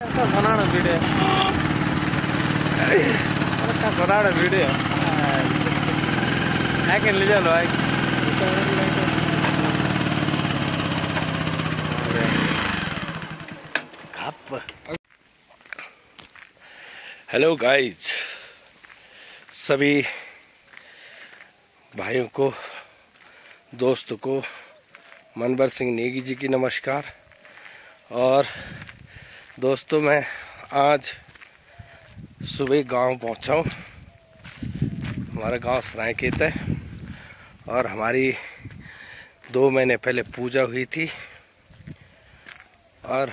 बनाना video बनाना video ಯಾಕೆ ನಿಜ ಅಲ್ವಾ हेलो गाइज, सभी भाइयों को, दोस्तों को मनबर सिंह नेगी जी की नमस्कार। और दोस्तों, मैं आज सुबह गांव पहुंचा हूं। हमारा गांव सरायखेत है और हमारी 2 महीने पहले पूजा हुई थी और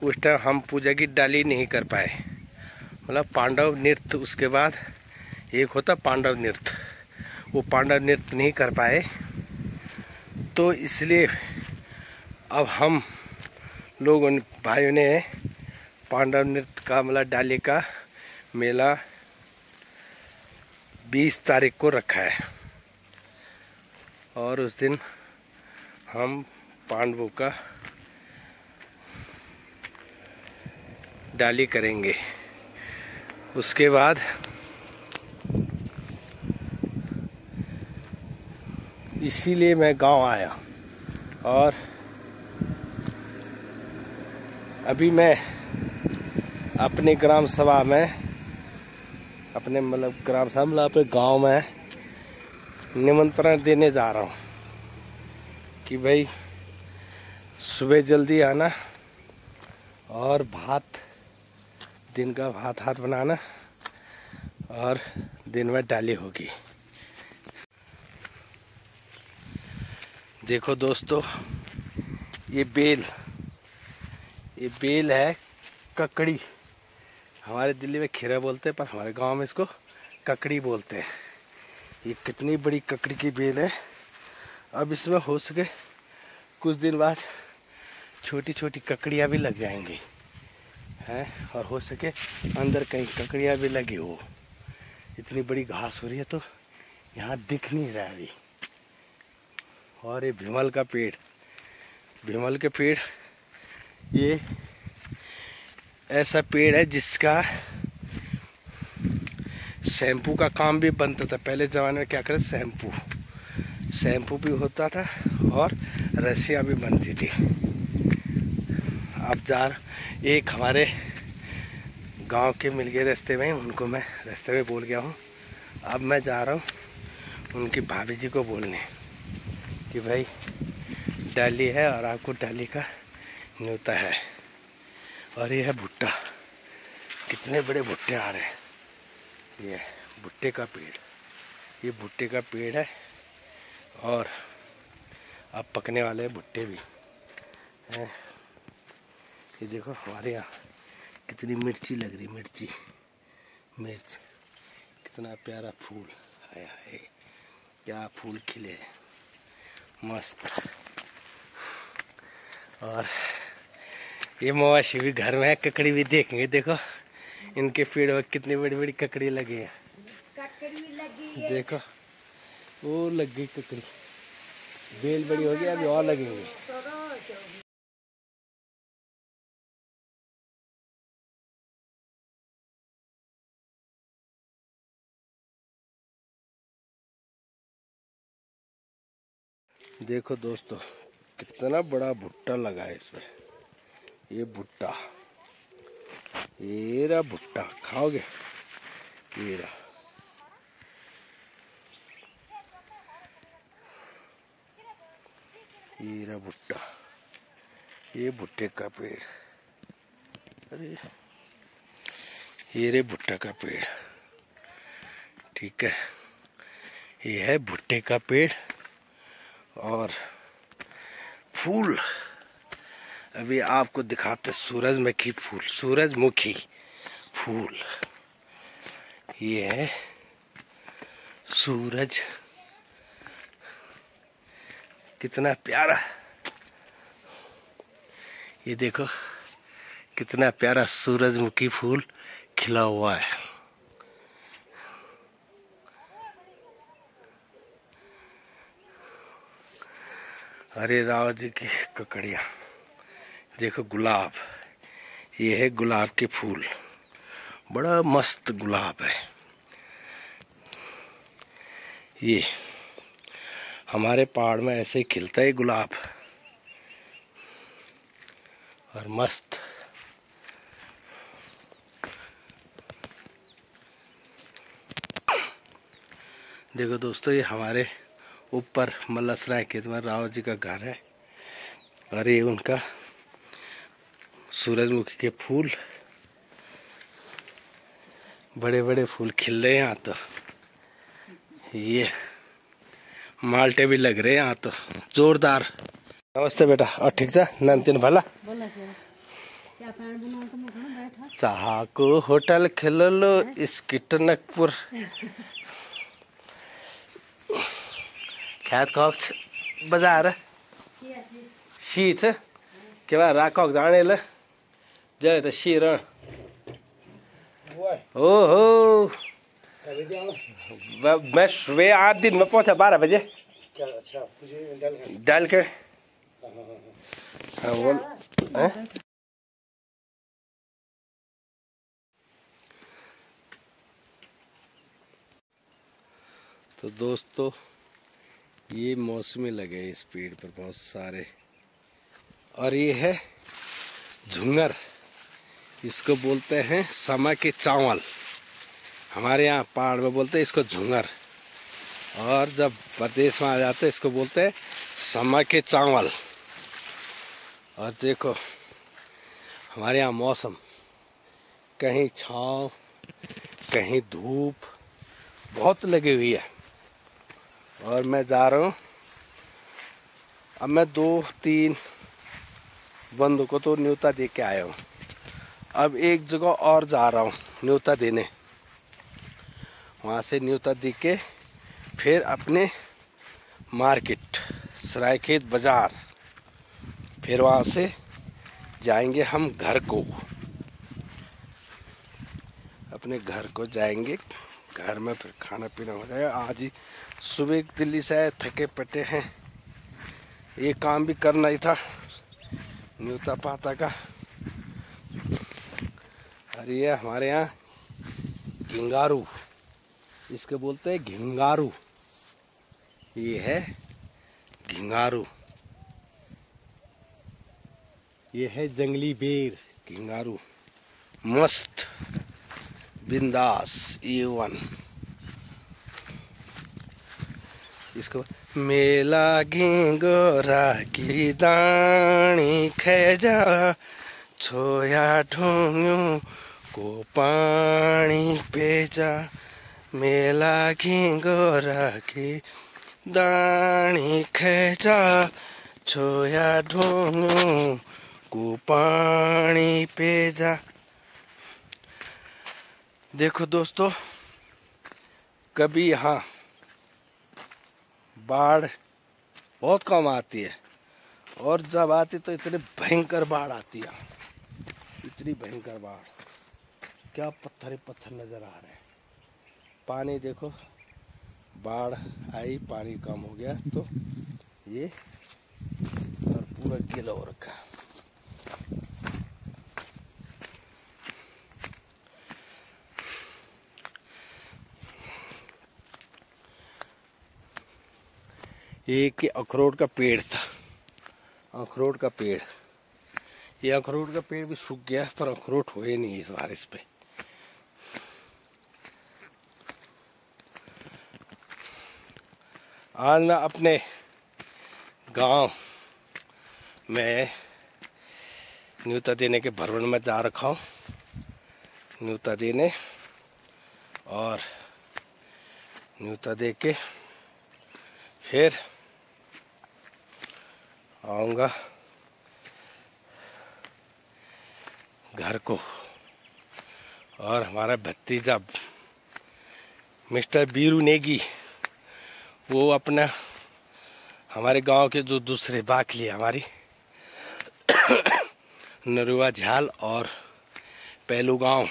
उस टाइम हम पूजा की डाली नहीं कर पाए, मतलब पांडव नृत्य। उसके बाद एक होता पांडव नृत्य, वो पांडव नृत्य नहीं कर पाए, तो इसलिए अब हम लोगों भाइयों ने पांडव नृत्य का मतलब डाली का मेला 20 तारीख को रखा है और उस दिन हम पांडवों का डाली करेंगे। उसके बाद इसीलिए मैं गांव आया और अभी मैं अपने ग्राम सभा में, अपने मतलब ग्राम सभा मतलब अपने गांव में निमंत्रण देने जा रहा हूं कि भाई सुबह जल्दी आना और दिन का भात हाथ बनाना और दिन में डाली होगी। देखो दोस्तों, ये बेल है ककड़ी। हमारे दिल्ली में खीरा बोलते हैं, पर हमारे गांव में इसको ककड़ी बोलते हैं। ये कितनी बड़ी ककड़ी की बेल है। अब इसमें हो सके कुछ दिन बाद छोटी छोटी ककड़ियाँ भी लग जाएंगी हैं, और हो सके अंदर कहीं ककड़ियाँ भी लगी हो। इतनी बड़ी घास हो रही है तो यहाँ दिख नहीं रहा अभी। और ये भीमल का पेड़, भीमल के पेड़, ये ऐसा पेड़ है जिसका शैम्पू का काम भी बनता था। पहले ज़माने में क्या करे, शैम्पू भी होता था और रस्सियाँ भी बनती थी। अब एक हमारे गांव के मिल गए रास्ते में, उनको मैं रास्ते में बोल गया हूँ। अब मैं जा रहा हूँ उनकी भाभी जी को बोलने कि भाई डाली है और आपको डाली का न्योता है। और ये है भुट्टा, कितने बड़े भुट्टे आ रहे हैं। ये भुट्टे का पेड़, ये भुट्टे का पेड़ है और अब पकने वाले भुट्टे भी हैं। ये देखो हमारे यहाँ कितनी मिर्ची लग रही, मिर्च, कितना प्यारा फूल है। क्या फूल खिले हैं, मस्त। और ये मवाशी भी घर में है, ककड़ी भी देखेंगे। देखो इनके पेड़ में कितनी बड़ी बड़ी ककड़ी लगी है। देखो वो लग गई ककड़ी, बेल बड़ी हो गई, अभी और लगेंगे। देखो दोस्तों, कितना बड़ा भुट्टा लगा है इसमें। ये भुट्टा, ये रहा भुट्टा, खाओगे? ये रहा, ये रहा भुट्टा, ये भुट्टे का पेड़। अरे ये रे भुट्टा का पेड़, ठीक है। ये है भुट्टे का पेड़ और फूल अभी आपको दिखाते, सूरजमुखी फूल। ये है सूरज, कितना प्यारा। ये देखो कितना प्यारा सूरजमुखी फूल खिला हुआ है। हरे राव जी की ककड़िया, देखो गुलाब, ये है गुलाब के फूल, बड़ा मस्त गुलाब है ये। हमारे पहाड़ में ऐसे ही खिलता है गुलाब, और मस्त। देखो दोस्तों, ये हमारे ऊपर मल्लसराय खेत में राव जी का घर है, और ये उनका सूरजमुखी के फूल, बड़े बड़े फूल खिल रहे हैं यहाँ तो। ये माल्टे भी लग रहे हैं यहाँ तो, जोरदार। नमस्ते बेटा, और ठीक जा नंतिन भला? चाह को होटल खेल लो इस टनकपुर ख्यात कॉक्स बाजार शीत के बाद राकॉक जाने ल जाए तो शीर ओहो। मैं सुबह 8 दिन में पहुंचा 12 बजे। अच्छा, डाल के हाँ बोल। तो दोस्तों, ये मौसमी लगे इस पेड़ पर बहुत सारे, और ये है झुंगर, इसको बोलते हैं समा के चावल। हमारे यहाँ पहाड़ में बोलते हैं इसको झुंगर, और जब प्रदेश में आ जाते हैं इसको बोलते हैं समा के चावल। और देखो हमारे यहाँ मौसम, कहीं छाँव कहीं धूप बहुत लगी हुई है। और मैं जा रहा हूँ, अब मैं 2-3 बंदों को तो न्योता दे के आया हूँ। अब एक जगह और जा रहा हूँ न्योता देने, वहाँ से न्योता दे के फिर अपने मार्केट सरायखेत बाजार, फिर वहाँ से जाएंगे हम घर को, अपने घर को जाएंगे। घर में फिर खाना पीना हो जाएगा। आज ही सुबह दिल्ली से आए, थके पटे हैं, ये काम भी करना ही था न्योता पाता का। और ये हमारे यहाँ घिंगारू, इसके बोलते हैं घिंगारू, ये है घिंगारू, ये है जंगली बेर घिंगारू, मस्त बिंदास A1। इसको मेला घिंगोरा की दानी खेजा, छोया ढूंगू को पानी पेजा, मेला घिंगोरा की दानी खेजा, छोया ढूंगू को पानी पेजा। देखो दोस्तों, कभी यहाँ बाढ़ बहुत कम आती है, और जब आती तो इतनी भयंकर बाढ़ आती है, इतनी भयंकर बाढ़, क्या पत्थर ही पत्थर नजर आ रहे हैं। पानी देखो, बाढ़ आई, पानी कम हो गया तो ये और पूरा गीला हो रखा। एक अखरोट का पेड़ था, अखरोट का पेड़, ये अखरोट का पेड़ भी सूख गया, पर अखरोट हुए नहीं इस बारिश पे। आज मैं अपने गांव में न्योता देने के भरवन में जा रखा हूँ, न्योता देने, और न्योता दे के फिर आऊँगा घर को। और हमारा भतीजा मिस्टर बीरू नेगी, वो अपना हमारे गांव के जो दूसरे बाकली हमारी नरुआ झाल और पहलू गांव,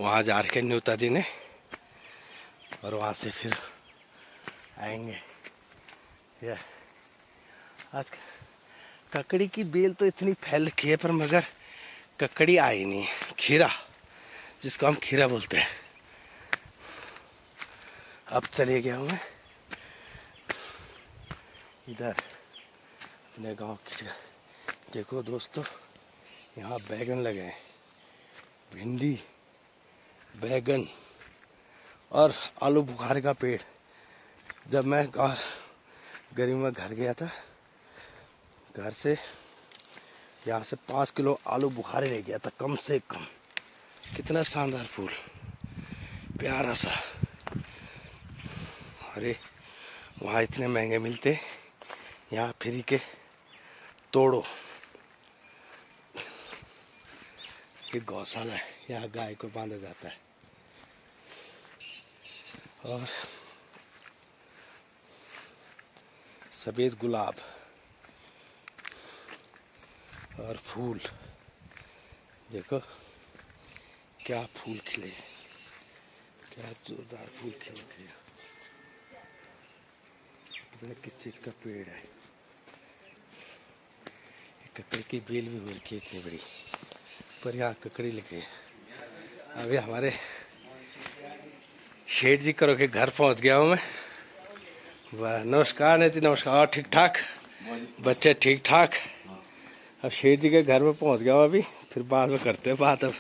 वहाँ जा के न्योता देने, और वहाँ से फिर आएंगे। यह आज ककड़ी की बेल तो इतनी फैल रखी है, पर मगर ककड़ी आई नहीं, खीरा, जिसको हम खीरा बोलते हैं। अब चले गया हूँ मैं इधर अपने गांव की जगह। देखो दोस्तों, यहाँ बैगन लगे हैं, भिंडी, बैगन और आलू बुखारे का पेड़। जब मैं गर्मी में घर गया था, घर से यहाँ से 5 किलो आलू बुखारे ले गया था कम से कम। कितना शानदार फूल, प्यारा सा। अरे वहाँ इतने महंगे मिलते, यहाँ फ्री के तोड़ो। ये गौशाला है, यहाँ गाय को बांधा जाता है। और सफ़ेद गुलाब और फूल, देखो क्या फूल खिले, क्या जोरदार फूल खिले। पता किस चीज का पेड़ है। ककड़ी की बेल भी हो रखी है इतनी बड़ी, पर यहाँ ककड़ी लिखे। अभी हमारे शेठ जी करो के घर पहुँच गया हूँ मैं। वाह, नमस्कार नीति, नमस्कार। ठीक ठाक बच्चे, ठीक ठाक। अब शेठ जी के घर में पहुँच गया हूँ अभी, फिर बाद में करते हैं बात। अब